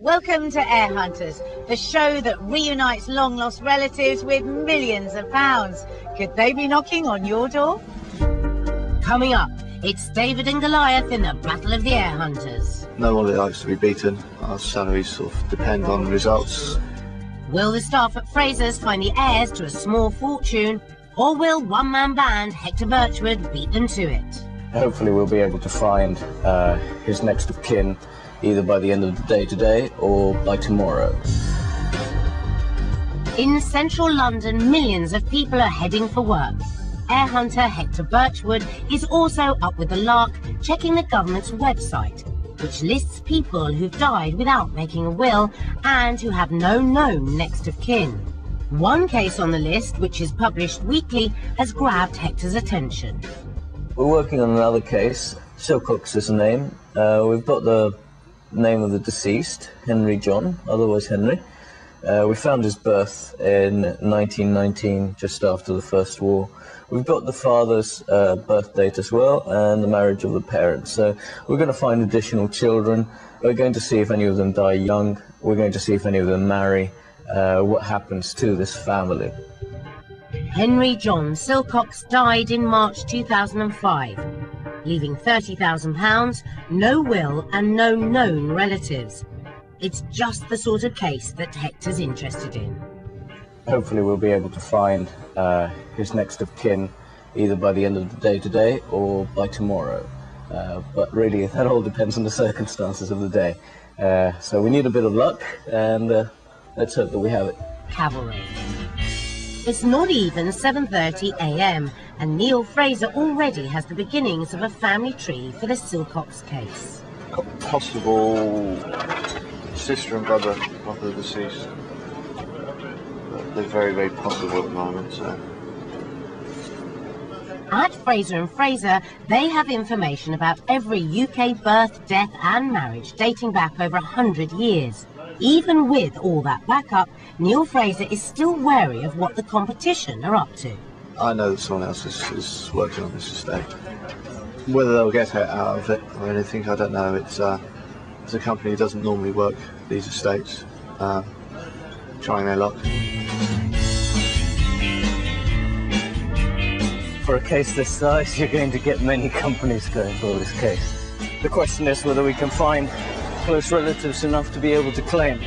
Welcome to Heir Hunters, the show that reunites long-lost relatives with millions of pounds. Could they be knocking on your door? Coming up, it's David and Goliath in the Battle of the Heir Hunters. No one likes to be beaten. Our salaries sort of depend on results. Will the staff at Fraser's find the heirs to a small fortune, or will one-man band Hector Birchwood beat them to it? Hopefully we'll be able to find his next of kin either by the end of the day today or by tomorrow. In central London, millions of people are heading for work. Heir hunter Hector Birchwood is also up with the lark, checking the government's website, which lists people who've died without making a will and who have no known next of kin. One case on the list, which is published weekly, has grabbed Hector's attention. We're working on another case. Silcox is the name. We've got the name of the deceased, Henry John, otherwise Henry. We found his birth in 1919, just after the First War. We've got the father's birth date as well, and the marriage of the parents. So we're going to find additional children. We're going to see if any of them die young. We're going to see if any of them marry. What happens to this family. Henry John Silcox died in March 2005, leaving £30,000, no will and no known relatives. It's just the sort of case that Hector's interested in. Hopefully we'll be able to find his next of kin either by the end of the day today or by tomorrow. But really that all depends on the circumstances of the day. So we need a bit of luck, and let's hope that we have it. Cavalry. It's not even 7:30 a.m. and Neil Fraser already has the beginnings of a family tree for the Silcox case. Got possible sister and brother of the deceased. But they're very, very possible at the moment, so. At Fraser and Fraser, they have information about every UK birth, death and marriage dating back over 100 years. Even with all that backup, Neil Fraser is still wary of what the competition are up to. I know that someone else is working on this estate. Whether they'll get out of it or anything, I don't know. It's a company who doesn't normally work these estates, trying their luck. For a case this size, you're going to get many companies going for this case. The question is whether we can find close relatives enough to be able to claim.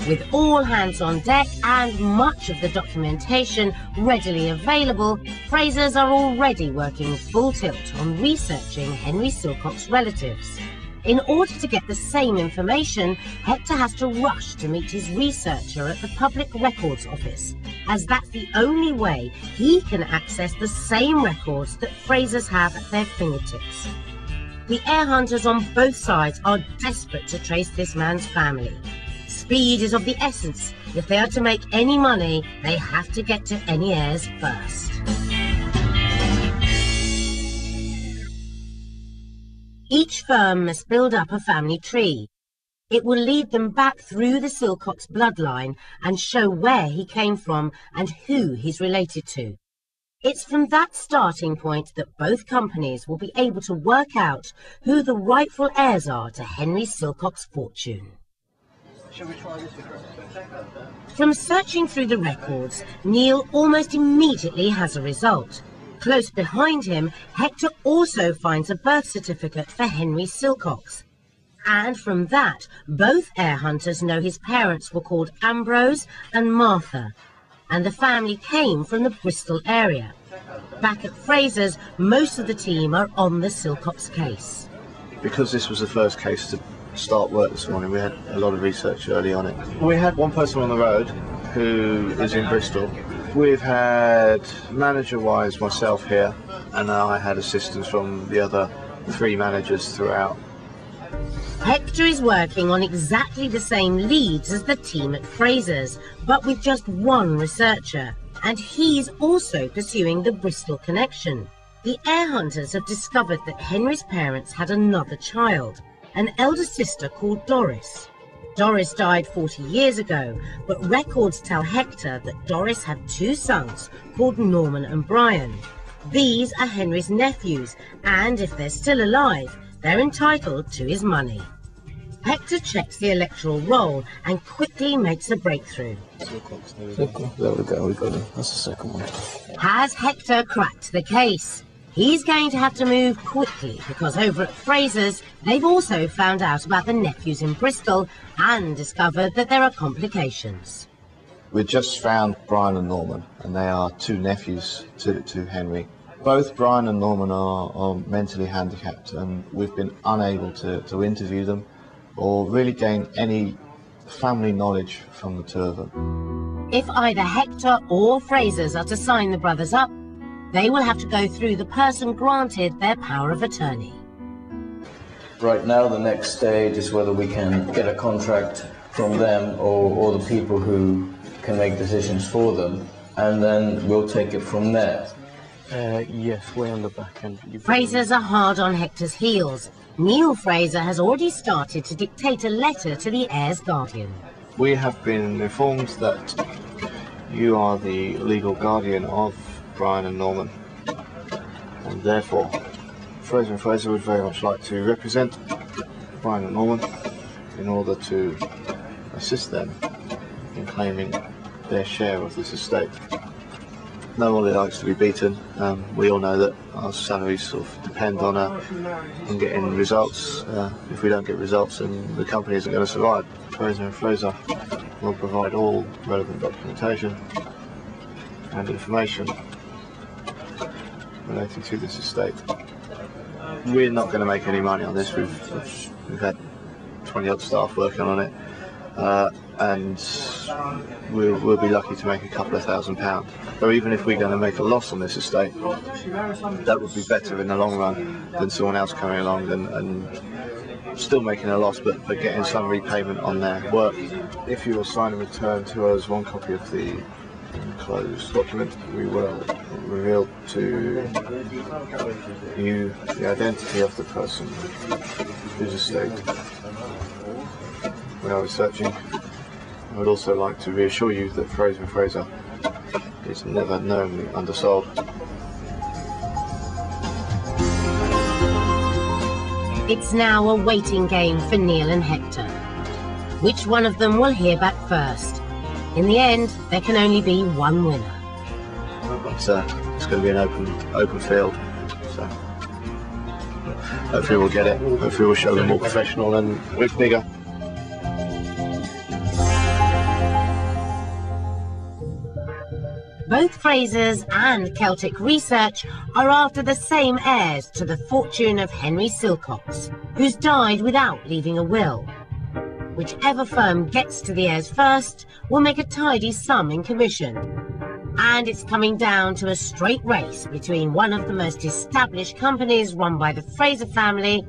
With all hands on deck and much of the documentation readily available, Frasers are already working full tilt on researching Henry Silcox's relatives. In order to get the same information, Hector has to rush to meet his researcher at the Public Records Office, as that's the only way he can access the same records that Frasers have at their fingertips. The heir hunters on both sides are desperate to trace this man's family. Speed is of the essence. If they are to make any money, they have to get to any heirs first. Each firm must build up a family tree. It will lead them back through the Silcox bloodline and show where he came from and who he's related to. It's from that starting point that both companies will be able to work out who the rightful heirs are to Henry Silcox's fortune. Shall we try this? From searching through the records, Neil almost immediately has a result. Close behind him, Hector also finds a birth certificate for Henry Silcox. And from that, both heir hunters know his parents were called Ambrose and Martha, and the family came from the Bristol area. Back at Fraser's, most of the team are on the Silcox case. Because this was the first case to start work this morning, we had a lot of research early on it. We had one person on the road who is in Bristol. We've had manager-wise myself here, and I had assistance from the other 3 managers throughout. Hector is working on exactly the same leads as the team at Fraser's, but with just one researcher, and he's also pursuing the Bristol connection. The heir hunters have discovered that Henry's parents had another child, an elder sister called Doris. Doris died 40 years ago, but records tell Hector that Doris had 2 sons called Norman and Brian. These are Henry's nephews, and if they're still alive, they're entitled to his money. Hector checks the electoral roll and quickly makes a breakthrough. There we go, we got him. That's the second one. Has Hector cracked the case? He's going to have to move quickly because over at Fraser's, they've also found out about the nephews in Bristol and discovered that there are complications. We just found Brian and Norman, and they are two nephews to Henry. Both Brian and Norman are mentally handicapped, and we've been unable to interview them or really gain any family knowledge from the two of them. If either Hector or Fraser's are to sign the brothers up, they will have to go through the person granted their power of attorney. Right now, the next stage is whether we can get a contract from them or the people who can make decisions for them, and then we'll take it from there. Yes, way on the back end. Fraser's are hard on Hector's heels. Neil Fraser has already started to dictate a letter to the heir's guardian. We have been informed that you are the legal guardian of Brian and Norman, and therefore Fraser and Fraser would very much like to represent Brian and Norman in order to assist them in claiming their share of this estate. No one likes to be beaten. We all know that our salaries sort of depend on getting results. If we don't get results, then the company isn't going to survive. Fraser and Fraser will provide all relevant documentation and information relating to this estate. We're not going to make any money on this. We've had 20 odd staff working on it, and we'll be lucky to make a couple of £1,000. So even if we're going to make a loss on this estate, that would be better in the long run than someone else coming along and still making a loss, but getting some repayment on their work. If you will sign and return to us one copy of the enclosed document, we will reveal to you the identity of the person whose estate we are researching. I would also like to reassure you that Fraser and Fraser is never knowingly undersold. It's now a waiting game for Neil and Hector. Which one of them will hear back first? In the end, there can only be one winner. But it's going to be an open field, so hopefully we'll get it. Hopefully we'll show them more professional and we're bigger. Both Frasers and Celtic Research are after the same heirs to the fortune of Henry Silcox, who's died without leaving a will. Whichever firm gets to the heirs first will make a tidy sum in commission. And it's coming down to a straight race between one of the most established companies run by the Fraser family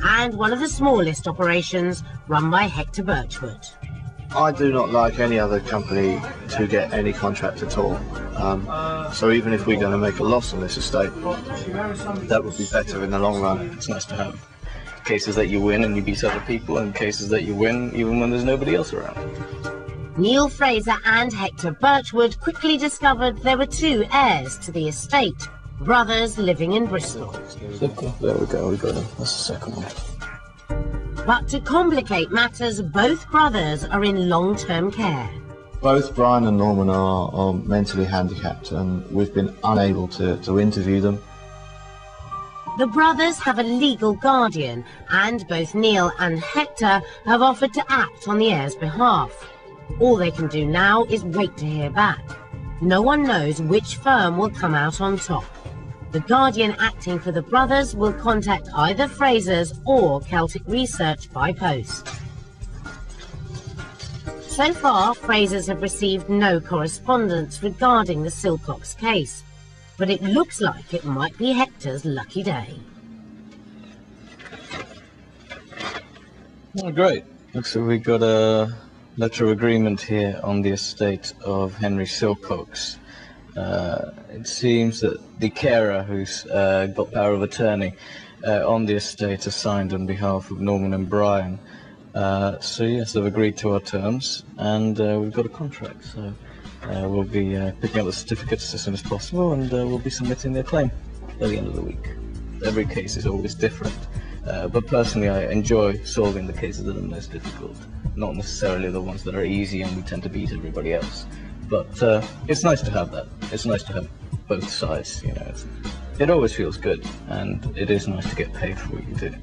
and one of the smallest operations run by Hector Birchwood. I do not like any other company to get any contract at all. So even if we're going to make a loss on this estate, that would be better in the long run. It's nice to have cases that you win and you beat other people, and cases that you win even when there's nobody else around. Neil Fraser and Hector Birchwood quickly discovered there were two heirs to the estate, brothers living in Bristol. There we go, we got him. That's the second one. But to complicate matters, both brothers are in long-term care. Both Brian and Norman are mentally handicapped, and we've been unable to interview them. The brothers have a legal guardian, and both Neil and Hector have offered to act on the heir's behalf. All they can do now is wait to hear back. No one knows which firm will come out on top. The guardian acting for the brothers will contact either Fraser's or Celtic Research by post. So far, Fraser's have received no correspondence regarding the Silcox case, but it looks like it might be Hector's lucky day. Oh, great. Looks like we got a letter of agreement here on the estate of Henry Silcox. It seems that the carer who's got power of attorney on the estate has signed on behalf of Norman and Brian. So yes, they've agreed to our terms, and we've got a contract. So we'll be picking up the certificates as soon as possible, and we'll be submitting their claim by the end of the week. Every case is always different, But personally, I enjoy solving the cases that are most difficult, not necessarily the ones that are easy and we tend to beat everybody else. But it's nice to have that. It's nice to have both sides, you know. It always feels good, and it is nice to get paid for what you do.